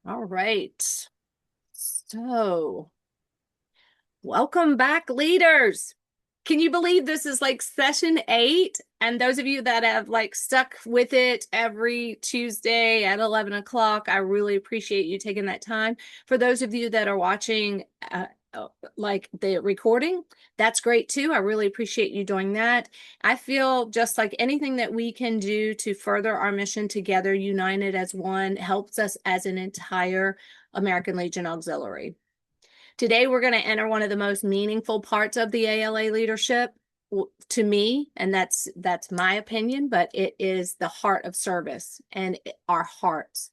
All right. So, welcome back, leaders. Can you believe this is like session 8? And those of you that have like stuck with it every Tuesday at 11 o'clock, I really appreciate you taking that time. For those of you that are watching like the recording, that's great too. I really appreciate you doing that. I feel just like anything that we can do to further our mission together, united as one, helps us as an entire American Legion Auxiliary. Today, we're going to enter one of the most meaningful parts of the ALA leadership to me, and that's my opinion, but it is the heart of service and our hearts.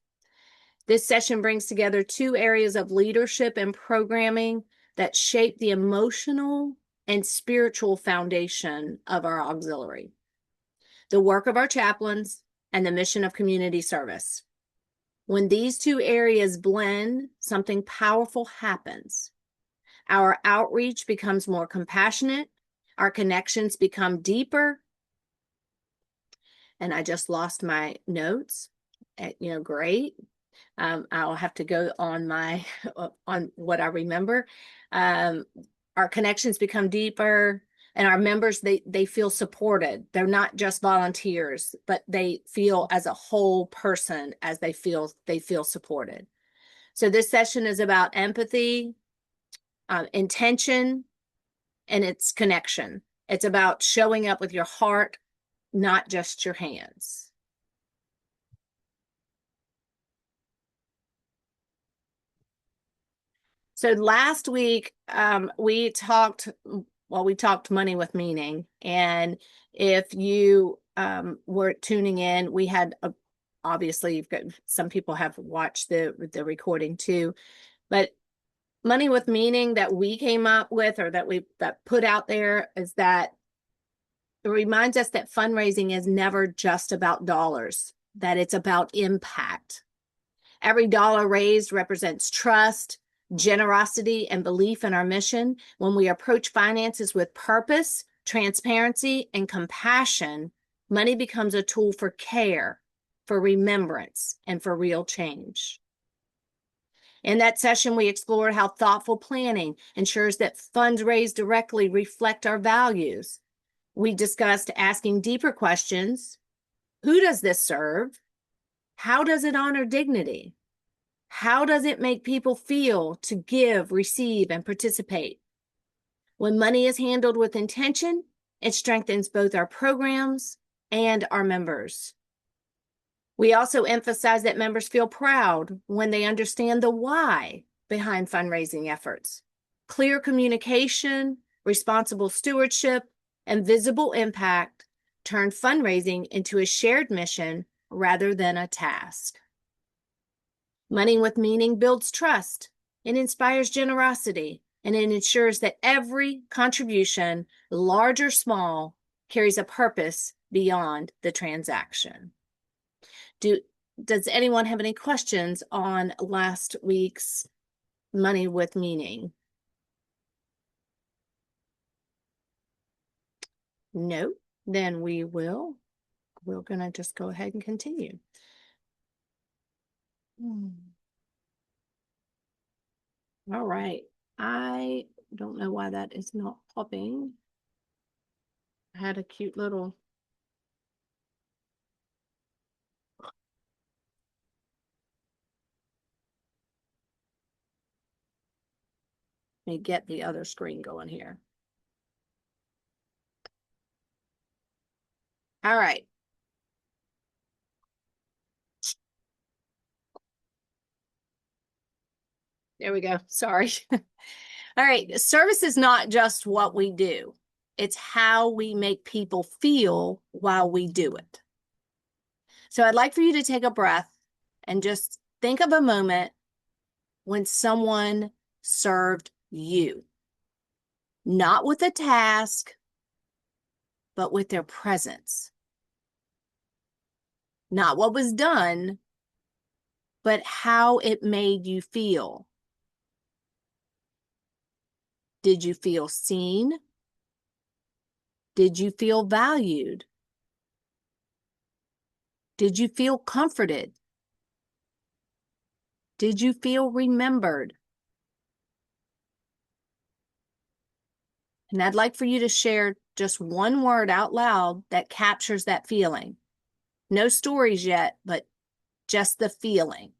This session brings together two areas of leadership and programming that shape the emotional and spiritual foundation of our auxiliary, the work of our chaplains and the mission of community service. When these two areas blend, something powerful happens. Our outreach becomes more compassionate. Our connections become deeper. And I just lost my notes. Great. I'll have to go on on what I remember. Our connections become deeper, and our members, they feel supported. They're not just volunteers, but they feel as a whole person as they feel supported. So this session is about empathy, intention, and its connection. It's about showing up with your heart, not just your hands. So last week, we talked money with meaning. And if you were tuning in, we had obviously some people have watched the recording too, but money with meaning that we came up with, or that put out there, is that it reminds us that fundraising is never just about dollars, that it's about impact. Every dollar raised represents trust, generosity, and belief in our mission. When we approach finances with purpose, transparency, and compassion, money becomes a tool for care, for remembrance, and for real change. In that session, we explored how thoughtful planning ensures that funds raised directly reflect our values. We discussed asking deeper questions. Who does this serve? How does it honor dignity? How does it make people feel to give, receive, and participate? When money is handled with intention, it strengthens both our programs and our members. We also emphasize that members feel proud when they understand the why behind fundraising efforts. Clear communication, responsible stewardship, and visible impact turn fundraising into a shared mission rather than a task. Money with meaning builds trust, it inspires generosity, and it ensures that every contribution, large or small, carries a purpose beyond the transaction. Does anyone have any questions on last week's money with meaning? No, then we're going to just go ahead and continue. All right. I don't know why that is not popping. I had a cute little. Let me get the other screen going here. All right. There we go. Sorry. All right. Service is not just what we do. It's how we make people feel while we do it. So I'd like for you to take a breath and just think of a moment when someone served you, not with a task, but with their presence. Not what was done, but how it made you feel. Did you feel seen? Did you feel valued? Did you feel comforted? Did you feel remembered? And I'd like for you to share just one word out loud that captures that feeling. No stories yet, but just the feeling.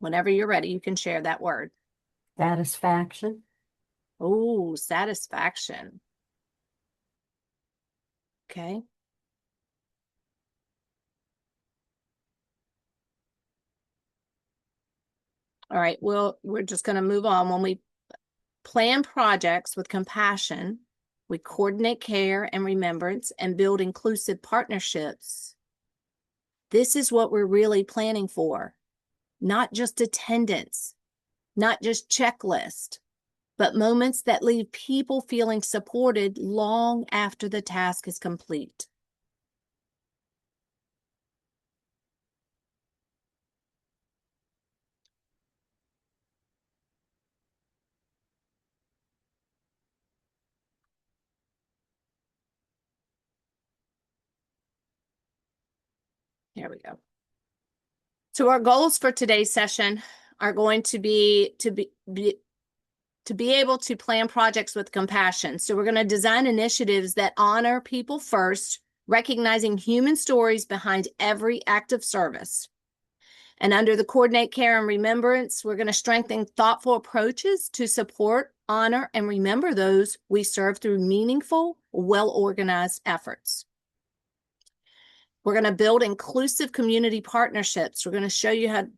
Whenever you're ready, you can share that word. Satisfaction. Oh, satisfaction. Okay. All right. Well, we're just going to move on. When we plan projects with compassion, we coordinate care and remembrance and build inclusive partnerships. This is what we're really planning for. Not just attendance, not just checklist, but moments that leave people feeling supported long after the task is complete. There we go. So our goals for today's session are going to be to be able to plan projects with compassion. So we're going to design initiatives that honor people first, recognizing human stories behind every act of service. And under the coordinate care and remembrance, we're going to strengthen thoughtful approaches to support, honor, and remember those we serve through meaningful, well-organized efforts. We're going to build inclusive community partnerships. We're going to show you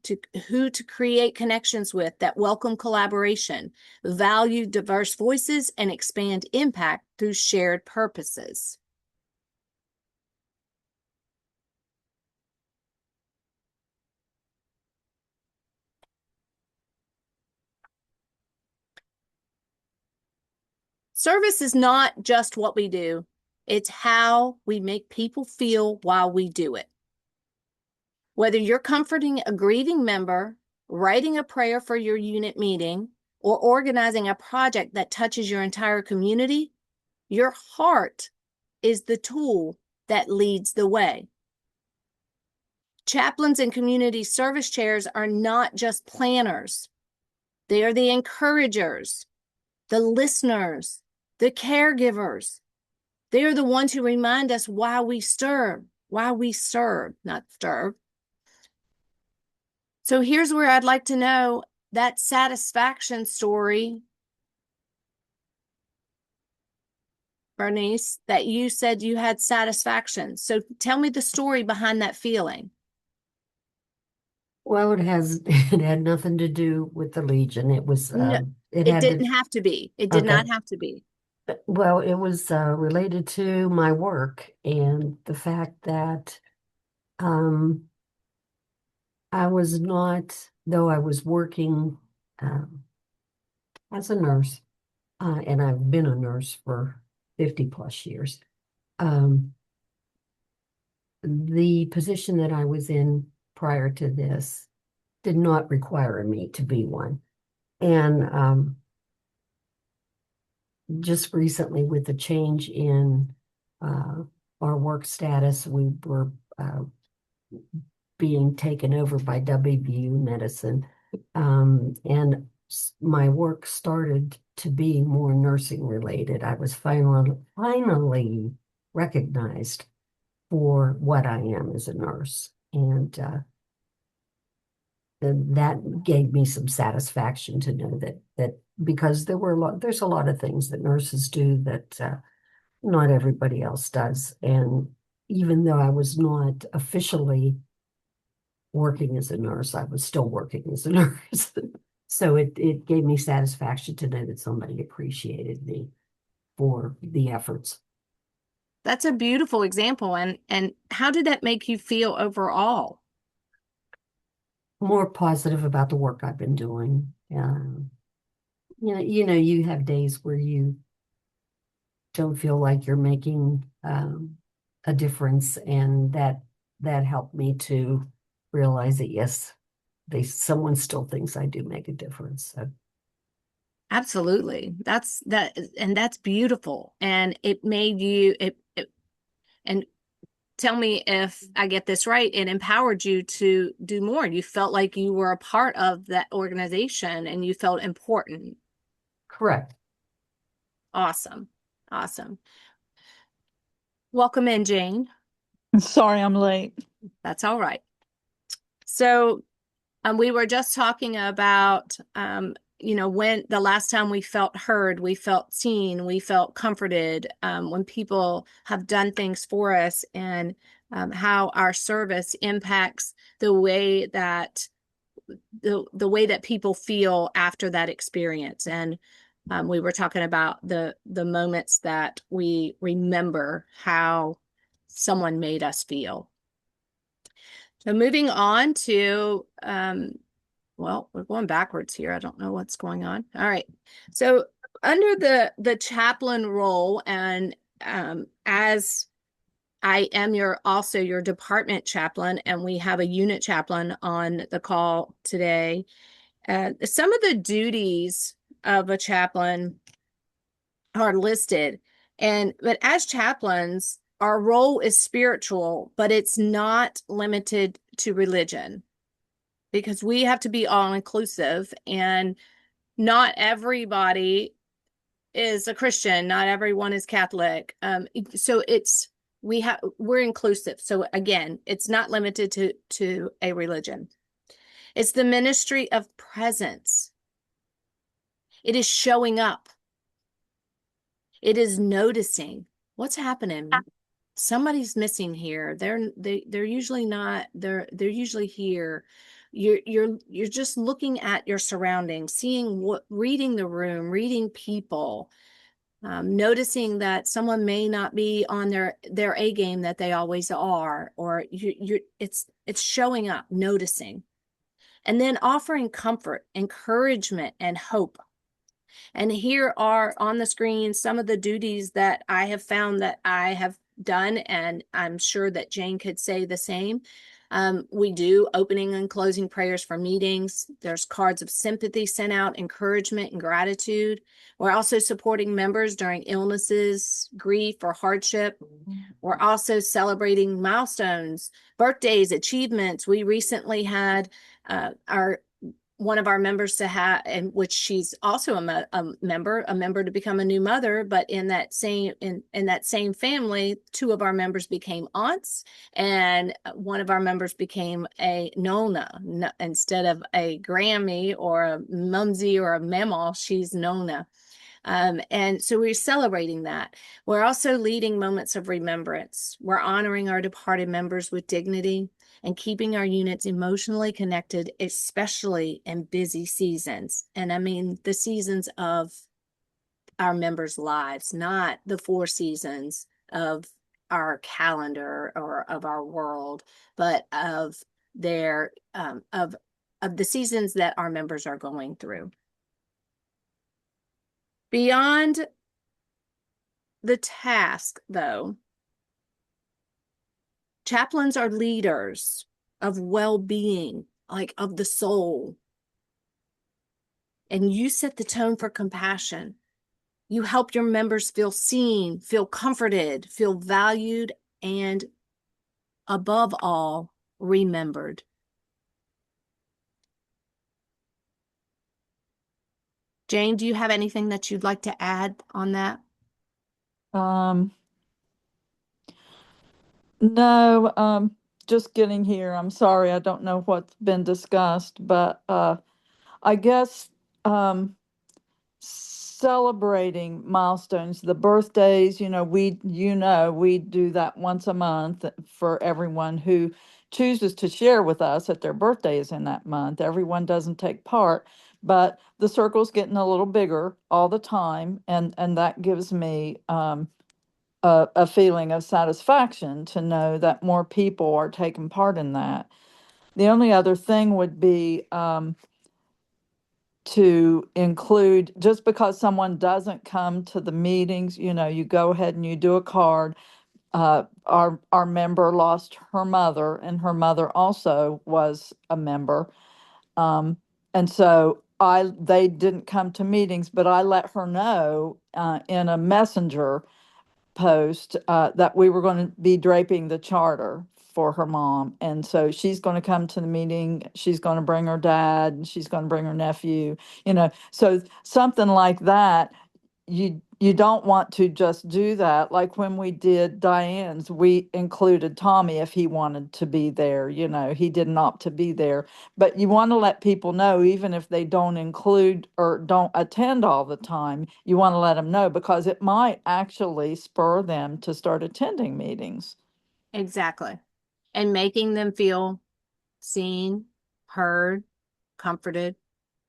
who to create connections with that welcome collaboration, value diverse voices, and expand impact through shared purposes. Service is not just what we do, it's how we make people feel while we do it. Whether you're comforting a grieving member, writing a prayer for your unit meeting, or organizing a project that touches your entire community, your heart is the tool that leads the way. Chaplains and community service chairs are not just planners. They are the encouragers, the listeners, the caregivers. They are the ones who remind us why we serve, not serve. So here's where I'd like to know that satisfaction story, Bernice, that you said you had satisfaction. So tell me the story behind that feeling. Well, it had nothing to do with the Legion. It was No, it it had to didn't have to be. It did okay. not have to be. Well, it was related to my work and the fact that um I was not, though I was working um as a nurse, and I've been a nurse for 50 plus years. Um, the position that I was in prior to this did not require me to be one. And just recently, with the change in uh, our work status, we were being taken over by WVU Medicine. And my work started to be more nursing related. I was finally recognized for what I am as a nurse. And that gave me some satisfaction to know that because there's a lot of things that nurses do that not everybody else does. And even though I was not officially working as a nurse, I was still working as a nurse. So it gave me satisfaction to know that somebody appreciated me for the efforts. That's a beautiful example. And how did that make you feel overall? More positive about the work I've been doing. You have days where you don't feel like you're making a difference, and that helped me to realize that yes, someone still thinks I do make a difference. So, Absolutely. And that's beautiful. And it made you and tell me if I get this right, it empowered you to do more. You felt like you were a part of that organization and you felt important. correct. Awesome. Awesome. Welcome in, Jane. Sorry, I'm late. That's all right. So, we were just talking about, when the last time we felt heard, we felt seen, we felt comforted, when people have done things for us, and how our service impacts the way that people feel after that experience. And we were talking about the moments that we remember how someone made us feel. So moving on to well, we're going backwards here. I don't know what's going on. All right. So under the chaplain role, and as I am also your department chaplain, and we have a unit chaplain on the call today. Some of the duties of a chaplain are listed, but as chaplains, our role is spiritual, but it's not limited to religion, because we have to be all inclusive, and not everybody is a Christian, not everyone is Catholic. So we're inclusive. So again, it's not limited to a religion. It's the ministry of presence. It is showing up. It is noticing what's happening. Somebody's missing here. They're usually not. They're usually here. You're just looking at your surroundings, reading the room, reading people, noticing that someone may not be on their A game that they always are, or it's showing up, noticing, and then offering comfort, encouragement, and hope. And here are on the screen some of the duties that I have found that I have done, and I'm sure that Jane could say the same. We do opening and closing prayers for meetings. There's cards of sympathy sent out, encouragement and gratitude. We're also supporting members during illnesses, grief, or hardship. We're also celebrating milestones, birthdays, achievements. We recently had our one of our members to have, and which she's also a member to become a new mother. But in that same family, two of our members became aunts, and one of our members became a nona. Instead of a Grammy or a mumsy or a mamaw, she's nona. And so we're celebrating that. We're also leading moments of remembrance. We're honoring our departed members with dignity and keeping our units emotionally connected, especially in busy seasons. And I mean the seasons of our members' lives, not the 4 seasons of our calendar or of our world, but of their of the seasons that our members are going through. Beyond the task, though, chaplains are leaders of well-being, like of the soul. And you set the tone for compassion. You help your members feel seen, feel comforted, feel valued, and above all, remembered. Jane, do you have anything that you'd like to add on that? Um, no, just getting here. I'm sorry, I don't know what's been discussed, but I guess celebrating milestones, the birthdays, we do that once a month for everyone who chooses to share with us that their birthday is in that month. Everyone doesn't take part, but the circle's getting a little bigger all the time, and that gives me a feeling of satisfaction to know that more people are taking part in that. The only other thing would be to include, just because someone doesn't come to the meetings, you go ahead and you do a card. Our member lost her mother, and her mother also was a member. And so they didn't come to meetings, but I let her know in a messenger post that we were going to be draping the charter for her mom. And so she's going to come to the meeting. She's going to bring her dad, and she's going to bring her nephew, so something like that. You don't want to just do that. Like when we did Diane's, we included Tommy if he wanted to be there. He didn't opt to be there. But you want to let people know, even if they don't include or don't attend all the time, you want to let them know because it might actually spur them to start attending meetings. Exactly. And making them feel seen, heard, comforted,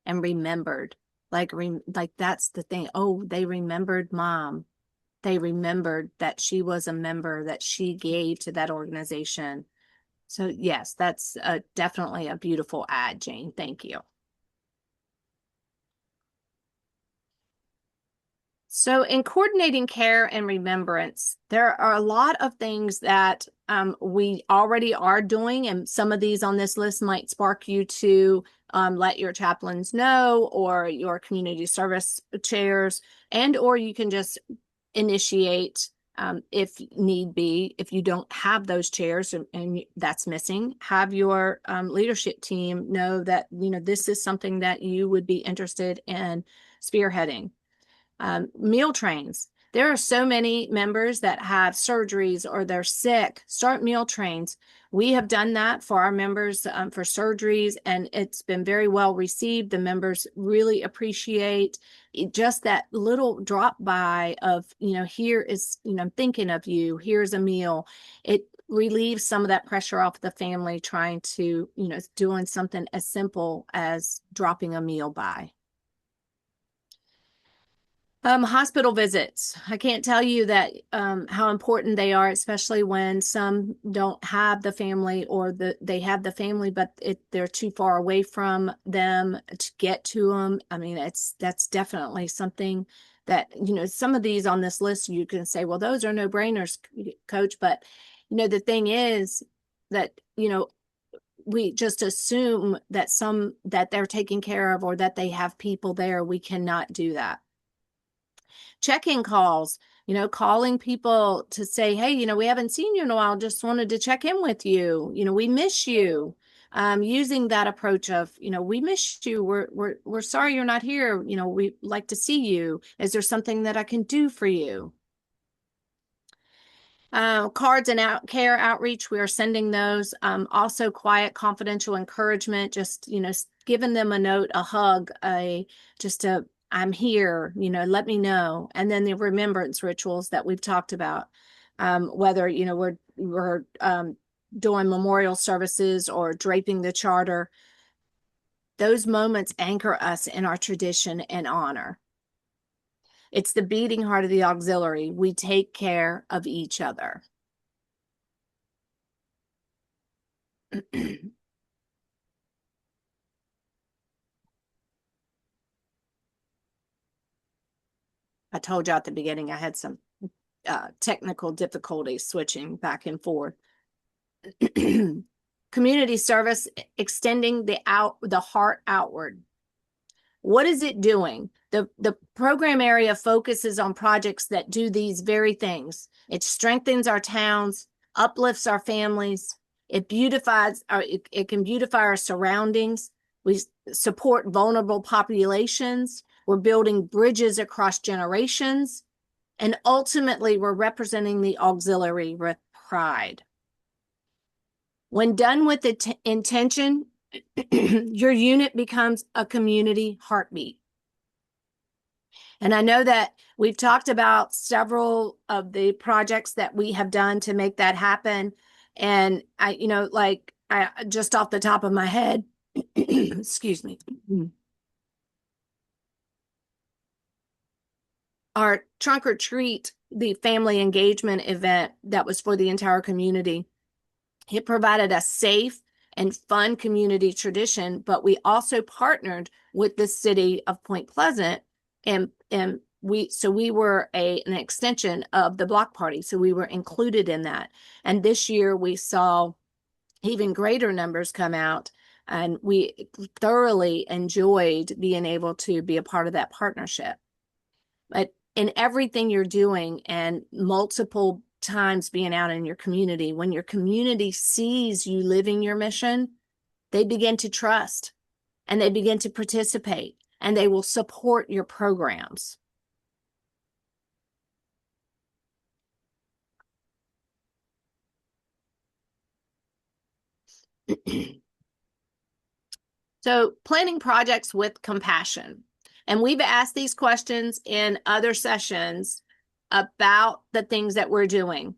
and remembered. Like that's the thing. Oh, they remembered mom. They remembered that she was a member, that she gave to that organization. So yes, that's definitely a beautiful ad, Jane. Thank you. So in coordinating care and remembrance, there are a lot of things that we already are doing, and some of these on this list might spark you to let your chaplains know, or your community service chairs, or you can just initiate if need be. If you don't have those chairs and that's missing, have your leadership team know that this is something that you would be interested in spearheading. Meal trains. There are so many members that have surgeries or they're sick. Start meal trains. We have done that for our members for surgeries, and it's been very well received. The members really appreciate just that little drop by of, here is, I'm thinking of you. Here's a meal. It relieves some of that pressure off the family trying to, doing something as simple as dropping a meal by. Hospital visits. I can't tell you that how important they are, especially when some don't have the family, or they have the family, but they're too far away from them to get to them. I mean, that's definitely something that, some of these on this list, you can say, well, those are no-brainers, coach. But, the thing is that, we just assume that that they're taken care of, or that they have people there. We cannot do that. Check-in calls, calling people to say, hey, we haven't seen you in a while, just wanted to check in with you, we miss you. Using that approach of, we missed you, we're sorry you're not here, we'd like to see you, is there something that I can do for you? Cards and care outreach, we are sending those. Also quiet, confidential encouragement, just, giving them a note, a hug, I'm here, let me know. And then the remembrance rituals that we've talked about, whether, we're doing memorial services or draping the charter. Those moments anchor us in our tradition and honor. It's the beating heart of the auxiliary. We take care of each other. I told you at the beginning I had some technical difficulties switching back and forth. Community service, extending the heart outward. What is it doing? The program area focuses on projects that do these very things. It strengthens our towns, uplifts our families. It beautifies it can beautify our surroundings. We support vulnerable populations. We're building bridges across generations. And ultimately, we're representing the auxiliary with pride. When done with intention, your unit becomes a community heartbeat. And I know that we've talked about several of the projects that we have done to make that happen. And I just off the top of my head, excuse me, our trunk or treat, the family engagement event that was for the entire community. It provided a safe and fun community tradition, but we also partnered with the city of Point Pleasant, and we were an extension of the block party, so we were included in that. And this year we saw even greater numbers come out. And we thoroughly enjoyed being able to be a part of that partnership. But in everything you're doing and multiple times being out in your community, when your community sees you living your mission, they begin to trust and they begin to participate and they will support your programs. So planning projects with compassion. And we've asked these questions in other sessions about the things that we're doing.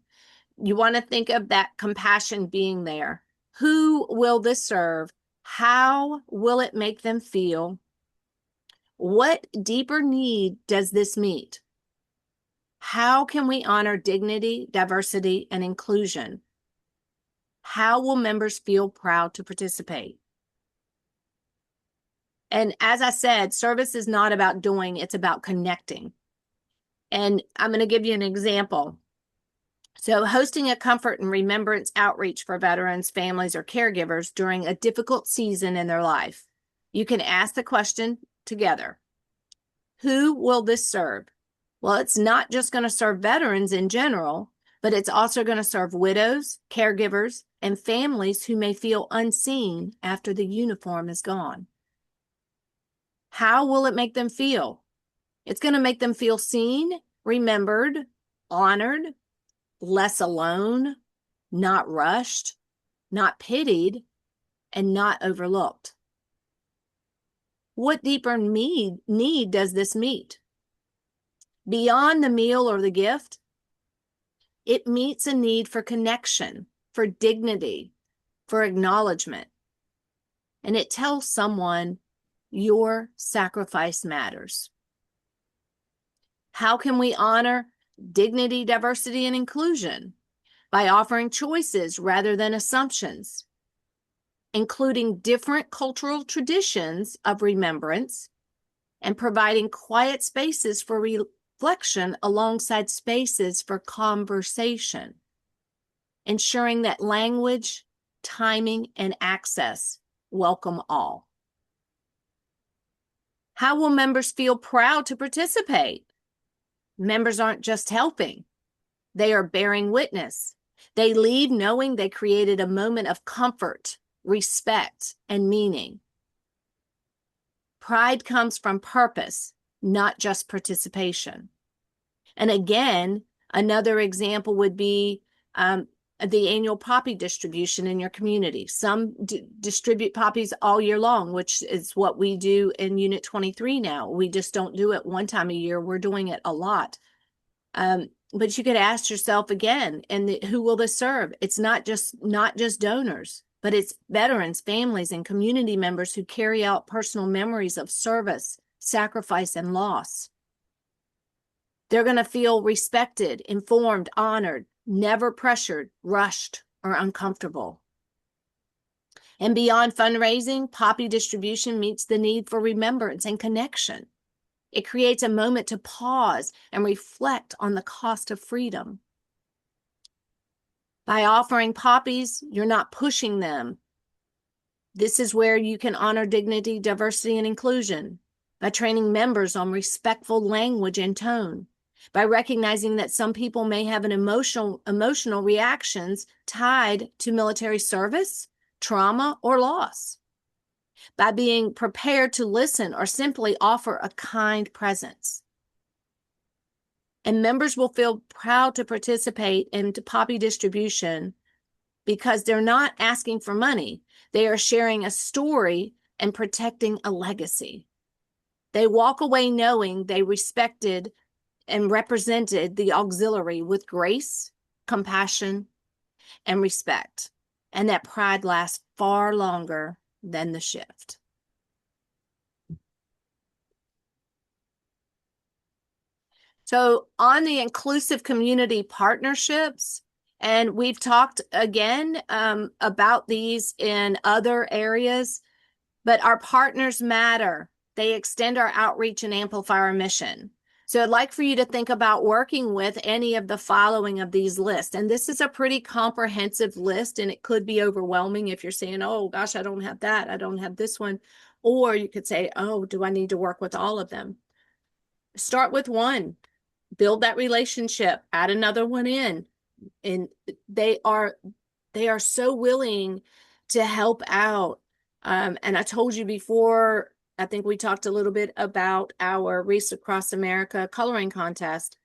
You want to think of that compassion being there. Who will this serve? How will it make them feel? What deeper need does this meet? How can we honor dignity, diversity, and inclusion? How will members feel proud to participate? And as I said, service is not about doing, it's about connecting. And I'm going to give you an example. So hosting a comfort and remembrance outreach for veterans, families, or caregivers during a difficult season in their life. You can ask the question together. Who will this serve? Well, it's not just going to serve veterans in general, but it's also going to serve widows, caregivers, and families who may feel unseen after the uniform is gone. How will it make them feel? It's going to make them feel seen, remembered, honored, less alone, not rushed, not pitied, and not overlooked. What deeper need does this meet? Beyond the meal or the gift, it meets a need for connection, for dignity, for acknowledgement. And it tells someone your sacrifice matters. How can we honor dignity, diversity, and inclusion? By offering choices rather than assumptions, including different cultural traditions of remembrance, and providing quiet spaces for reflection alongside spaces for conversation, ensuring that language, timing, and access welcome all. How will members feel proud to participate? Members aren't just helping, they are bearing witness. They leave knowing they created a moment of comfort, respect, and meaning. Pride comes from purpose, not just participation. And again, another example would be the annual poppy distribution in your community. Some distribute poppies all year long, which is what we do in Unit 23 now. We just don't do it one time a year. We're doing it a lot. But you could ask yourself again, who will this serve? It's not just donors, but it's veterans, families, and community members who carry out personal memories of service, sacrifice, and loss. They're going to feel respected, informed, honored, never pressured, rushed, or uncomfortable. And beyond fundraising, poppy distribution meets the need for remembrance and connection. It creates a moment to pause and reflect on the cost of freedom. By offering poppies, you're not pushing them. This is where you can honor dignity, diversity, and inclusion. By training members on respectful language and tone. By recognizing that some people may have an emotional reactions tied to military service, trauma, or loss. By being prepared to listen or simply offer a kind presence. And members will feel proud to participate in poppy distribution because they're not asking for money. They are sharing a story and protecting a legacy. They walk away knowing they respected and represented the auxiliary with grace, compassion, and respect. And that pride lasts far longer than the shift. So on the inclusive community partnerships, and we've talked again about these in other areas, but our partners matter. They extend our outreach and amplify our mission. So I'd like for you to think about working with any of the following of these lists. And this is a pretty comprehensive list, and it could be overwhelming if you're saying, oh gosh, I don't have that, I don't have this one. Or you could say, oh, do I need to work with all of them? Start with one, build that relationship, add another one in. And they are so willing to help out. And I told you before, I think we talked a little bit about our Wreaths Across America coloring contest.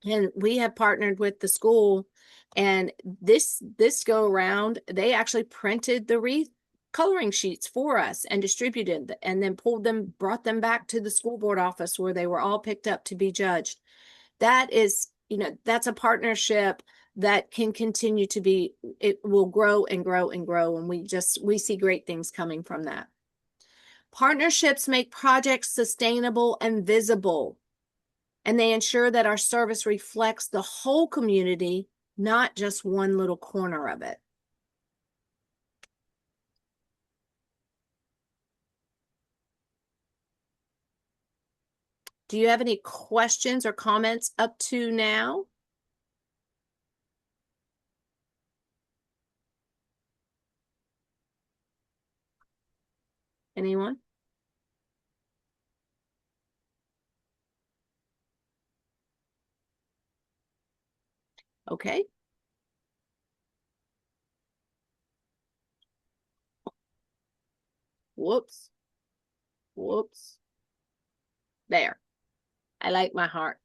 And we have partnered with the school. And this go around, they actually printed the wreath coloring sheets for us and distributed, and then brought them back to the school board office where they were all picked up to be judged. That is, that's a partnership that can continue to be, it will grow and grow and grow. And we see great things coming from that. Partnerships make projects sustainable and visible, and they ensure that our service reflects the whole community, not just one little corner of it. Do you have any questions or comments up to now? Anyone? Okay. Whoops. Whoops. There. I like my heart.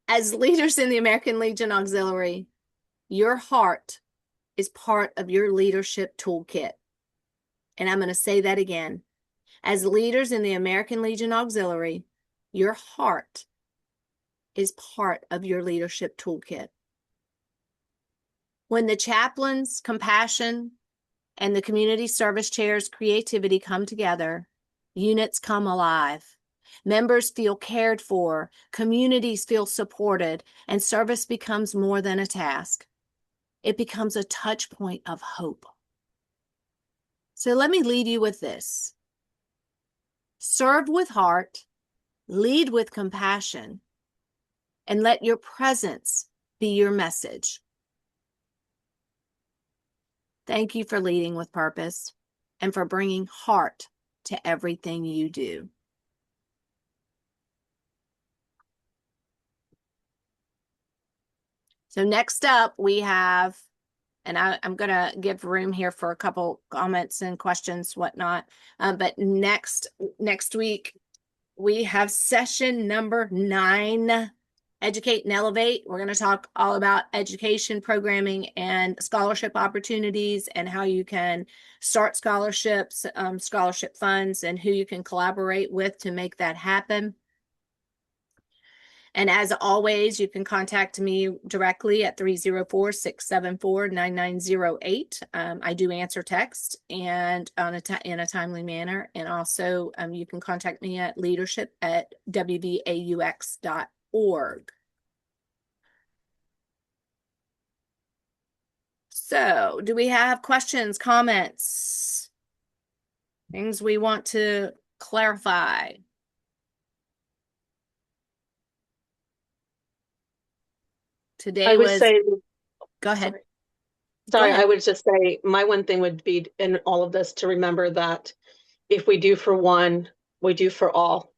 As leaders in the American Legion Auxiliary, your heart is part of your leadership toolkit. And I'm going to say that again. As leaders in the American Legion Auxiliary, your heart is part of your leadership toolkit. When the chaplains' compassion and the community service chair's creativity come together, units come alive. Members feel cared for, communities feel supported, and service becomes more than a task. It becomes a touch point of hope. So let me lead you with this. Serve with heart, lead with compassion, and let your presence be your message. Thank you for leading with purpose and for bringing heart to everything you do. So next up we have, and I'm going to give room here for a couple comments and questions, whatnot. But next week, we have session number 9, Educate and Elevate. We're going to talk all about education programming and scholarship opportunities and how you can start scholarships, scholarship funds, and who you can collaborate with to make that happen. And as always, you can contact me directly at 304-674-9908. I do answer text and in a timely manner. And also you can contact me at leadership@wvaux.org. So do we have questions, comments, things we want to clarify? Today I would was, say, go ahead. sorry, Go ahead. I would just say my one thing would be in all of this to remember that if we do for one, we do for all,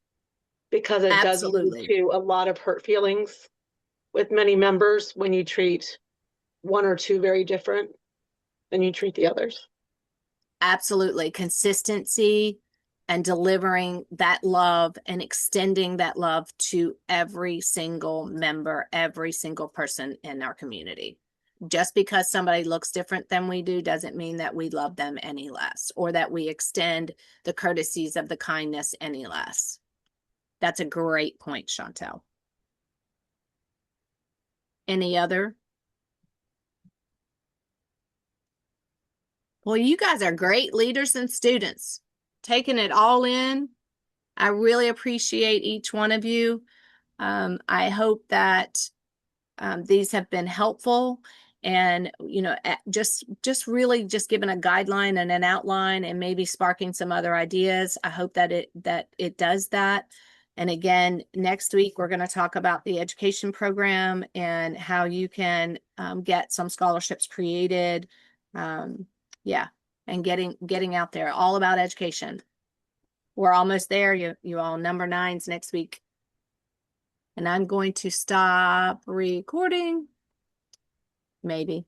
because it does Absolutely. lead to a lot of hurt feelings with many members when you treat one or two very different than you treat the others. Absolutely. Consistency and delivering that love and extending that love to every single member, every single person in our community. Just because somebody looks different than we do doesn't mean that we love them any less or that we extend the courtesies of the kindness any less. That's a great point, Chantel. Any other? Well, you guys are great leaders and students, taking it all in. I really appreciate each one of you. I hope that these have been helpful, and just really just giving a guideline and an outline and maybe sparking some other ideas. I hope that it does that. And again, next week, we're going to talk about the education program and how you can get some scholarships created. Yeah, and getting out there, all about education. We're almost there. You all number 9's next week. And I'm going to stop recording. Maybe.